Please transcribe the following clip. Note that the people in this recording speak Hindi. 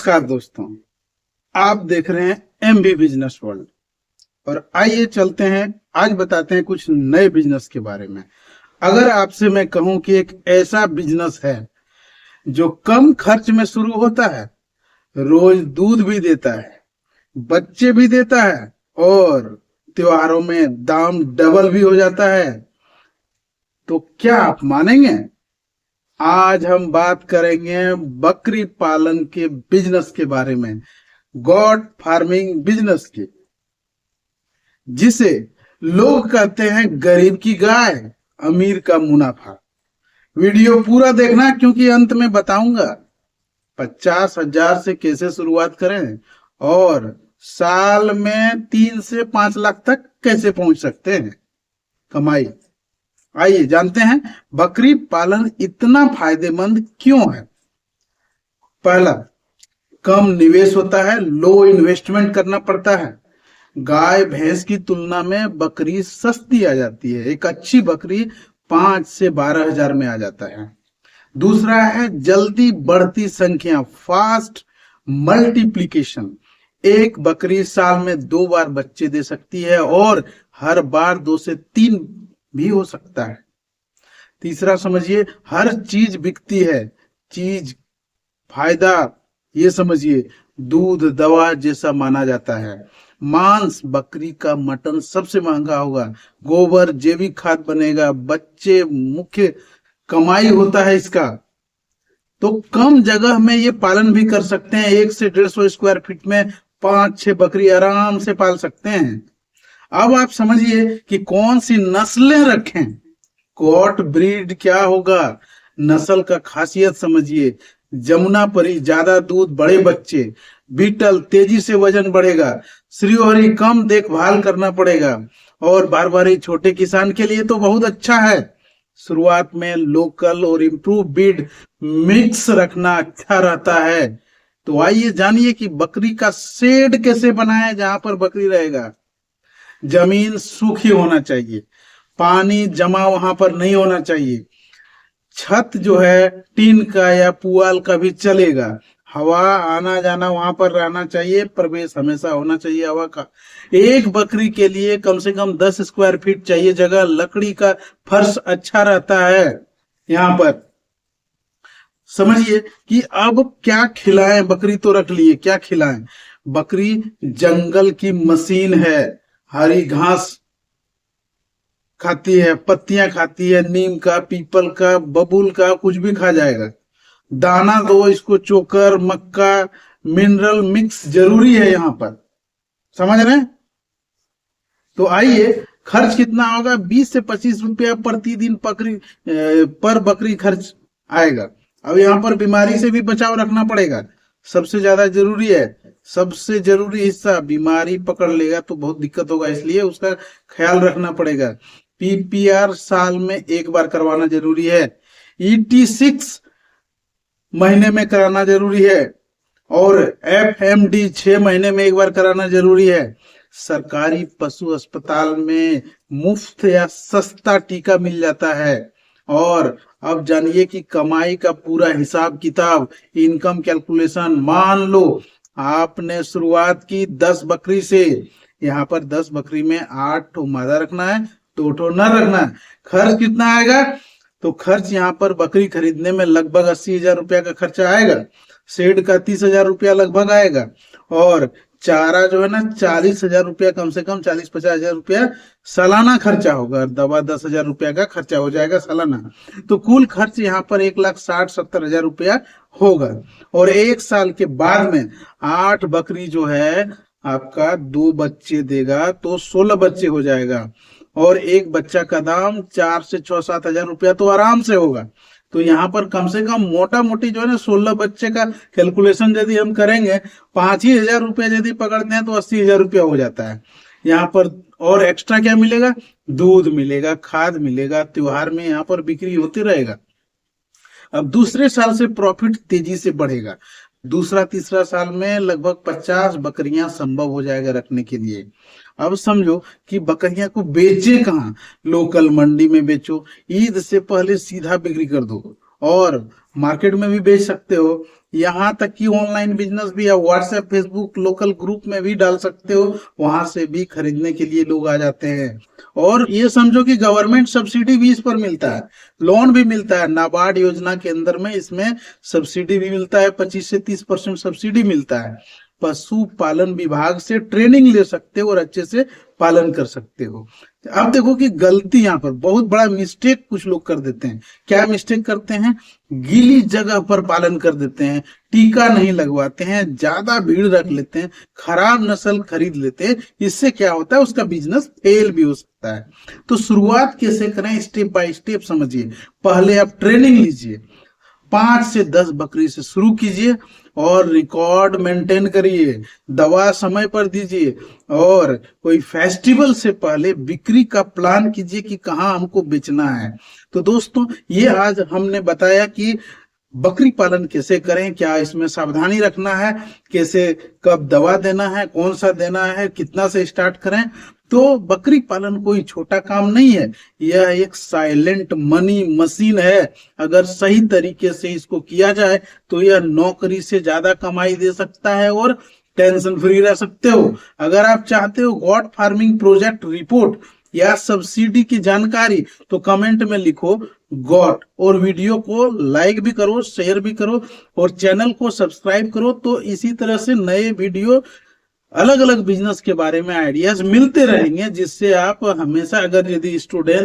नमस्कार दोस्तों, आप देख रहे हैं एमबी बिजनेस वर्ल्ड। और आइए चलते हैं, आज बताते हैं कुछ नए बिजनेस के बारे में। अगर आपसे मैं कहूं कि एक ऐसा बिजनेस है जो कम खर्च में शुरू होता है, रोज दूध भी देता है, बच्चे भी देता है और त्योहारों में दाम डबल भी हो जाता है, तो क्या आप मानेंगे? आज हम बात करेंगे बकरी पालन के बिजनेस के बारे में, गॉड फार्मिंग बिजनेस की, जिसे लोग कहते हैं गरीब की गाय, अमीर का मुनाफा। वीडियो पूरा देखना क्योंकि अंत में बताऊंगा 50,000 से कैसे शुरुआत करें और साल में 3 से 5 लाख तक कैसे पहुंच सकते हैं कमाई। आइए जानते हैं बकरी पालन इतना फायदेमंद क्यों है। पहला, कम निवेश होता है, लो इन्वेस्टमेंट करना पड़ता है। गाय भैंस की तुलना में बकरी सस्ती आ जाती है। एक अच्छी बकरी 5 से 12 हजार में आ जाता है। दूसरा है जल्दी बढ़ती संख्या, फास्ट मल्टीप्लीकेशन। एक बकरी साल में 2 बार बच्चे दे सकती है और हर बार 2 से 3 भी हो सकता है। तीसरा समझिए, हर चीज बिकती है। चीज फायदा ये समझिए, दूध दवा जैसा माना जाता है। मांस, बकरी का मटन सबसे महंगा होगा। गोबर जैविक खाद बनेगा। बच्चे मुख्य कमाई होता है इसका। तो कम जगह में ये पालन भी कर सकते हैं। 1 से 150 स्क्वायर फीट में 5-6 बकरी आराम से पाल सकते हैं। अब आप समझिए कि कौन सी नस्लें रखें। कॉट ब्रीड क्या होगा, नस्ल का खासियत समझिए। जमुनापरी ज्यादा दूध बड़े बच्चे, बीटल तेजी से वजन बढ़ेगा, श्रीहरि कम देखभाल करना पड़ेगा और बारबारी छोटे किसान के लिए तो बहुत अच्छा है। शुरुआत में लोकल और इम्प्रूव ब्रीड मिक्स रखना अच्छा रहता है। तो आइए जानिए कि बकरी का शेड कैसे बनाएं जहां पर बकरी रहेगा। जमीन सूखी होना चाहिए, पानी जमा वहां पर नहीं होना चाहिए। छत जो है टीन का या पुआल का भी चलेगा। हवा आना जाना वहां पर रहना चाहिए, प्रवेश हमेशा होना चाहिए हवा का। एक बकरी के लिए कम से कम 10 स्क्वायर फीट चाहिए जगह। लकड़ी का फर्श अच्छा रहता है। यहाँ पर समझिए कि अब क्या खिलाएं। बकरी तो रख लिए, क्या खिलाएं? बकरी जंगल की मशीन है। हरी घास खाती है, पत्तियां खाती है, नीम का, पीपल का, बबूल का, कुछ भी खा जाएगा। दाना दो इसको, चोकर, मक्का, मिनरल मिक्स जरूरी है यहाँ पर। समझ रहे हैं? तो आइए, खर्च कितना होगा? 20 से 25 रुपया प्रतिदिन पर बकरी खर्च आएगा। अब यहाँ पर बीमारी से भी बचाव रखना पड़ेगा, सबसे ज्यादा जरूरी है। सबसे जरूरी हिस्सा, बीमारी पकड़ लेगा तो बहुत दिक्कत होगा, इसलिए उसका ख्याल रखना पड़ेगा। पीपीआर साल में 1 बार करवाना जरूरी है। ET6 महीने में कराना जरूरी है और FMD 6 महीने में 1 बार कराना जरूरी है। सरकारी पशु अस्पताल में मुफ्त या सस्ता टीका मिल जाता है। और अब जानिए कि कमाई का पूरा हिसाब किताब, इनकम कैलकुलेशन। मान लो आपने शुरुआत की 10 बकरी से, यहाँ पर 10 बकरी में 8 मादा रखना है, 2 नर रखना है। खर्च कितना आएगा? तो खर्च यहाँ पर बकरी खरीदने में लगभग 80,000 रुपया का खर्चा आएगा। शेड का 30,000 रुपया लगभग आएगा और चारा जो है ना 40,000 रुपया, कम से कम 40-50,000 रुपया सालाना खर्चा होगा। दवा 10,000 रुपया का खर्चा हो जाएगा सालाना। तो कुल खर्च यहाँ पर 1,60,000-70,000 रुपया होगा। और 1 साल के बाद में 8 बकरी जो है आपका 2 बच्चे देगा तो 16 बच्चे हो जाएगा और एक बच्चा का दाम 4 से 6-7 हजार रुपया तो आराम से होगा। तो यहाँ पर कम से कम मोटा मोटी जो है ना 16 बच्चे का कैलकुलेशन यदि हम करेंगे, 5 ही हजार रुपया यदि पकड़ते हैं तो 80,000 रुपया हो जाता है यहाँ पर। और एक्स्ट्रा क्या मिलेगा? दूध मिलेगा, खाद मिलेगा। त्योहार में यहाँ पर बिक्री होती रहेगा। अब दूसरे साल से प्रॉफिट तेजी से बढ़ेगा। दूसरा तीसरा साल में लगभग 50 बकरियां संभव हो जाएगा रखने के लिए। अब समझो कि बकरियां को बेचे कहाँ? लोकल मंडी में बेचो, ईद से पहले सीधा बिक्री कर दो और मार्केट में भी बेच सकते हो। यहाँ तक कि ऑनलाइन बिजनेस भी है, व्हाट्सएप फेसबुक लोकल ग्रुप में भी डाल सकते हो, वहां से भी खरीदने के लिए लोग आ जाते हैं। और ये समझो कि गवर्नमेंट सब्सिडी भी इस पर मिलता है, लोन भी मिलता है, नाबार्ड योजना के अंदर में इसमें सब्सिडी भी मिलता है, 25 से 30% सब्सिडी मिलता है। पशु पालन विभाग से ट्रेनिंग ले सकते हो और अच्छे से पालन कर सकते हो। अब देखो कि गलती यहाँ पर बहुत बड़ा मिस्टेक कुछ लोग कर देते हैं। क्या मिस्टेक करते हैं? गीली जगह पर पालन कर देते हैं, टीका नहीं लगवाते हैं, ज्यादा भीड़ रख लेते हैं, खराब नस्ल खरीद लेते हैं। इससे क्या होता है, उसका बिजनेस फेल भी हो सकता है। तो शुरुआत कैसे करें, स्टेप बाय स्टेप समझिए। पहले आप ट्रेनिंग लीजिए, 5 से 10 बकरी से शुरू कीजिए और रिकॉर्ड मेंटेन करिए, दवा समय पर दीजिए और कोई फेस्टिवल से पहले बिक्री का प्लान कीजिए कि कहाँ हमको बेचना है। तो दोस्तों, ये आज हमने बताया कि बकरी पालन कैसे करें, क्या इसमें सावधानी रखना है, कैसे कब दवा देना है, कौन सा देना है, कितना से स्टार्ट करें। तो बकरी पालन कोई छोटा काम नहीं है, यह एक साइलेंट मनी मशीन है। अगर सही तरीके से इसको किया जाए तो यह नौकरी से ज्यादा कमाई दे सकता है और टेंशन फ्री रह सकते हो। अगर आप चाहते हो गॉट फार्मिंग प्रोजेक्ट रिपोर्ट या सब्सिडी की जानकारी तो कमेंट में लिखो गॉट, और वीडियो को लाइक भी करो, शेयर भी करो और चैनल को सब्सक्राइब करो। तो इसी तरह से नए वीडियो अलग अलग बिजनेस के बारे में आइडियाज मिलते रहेंगे, जिससे आप हमेशा, अगर यदि स्टूडेंट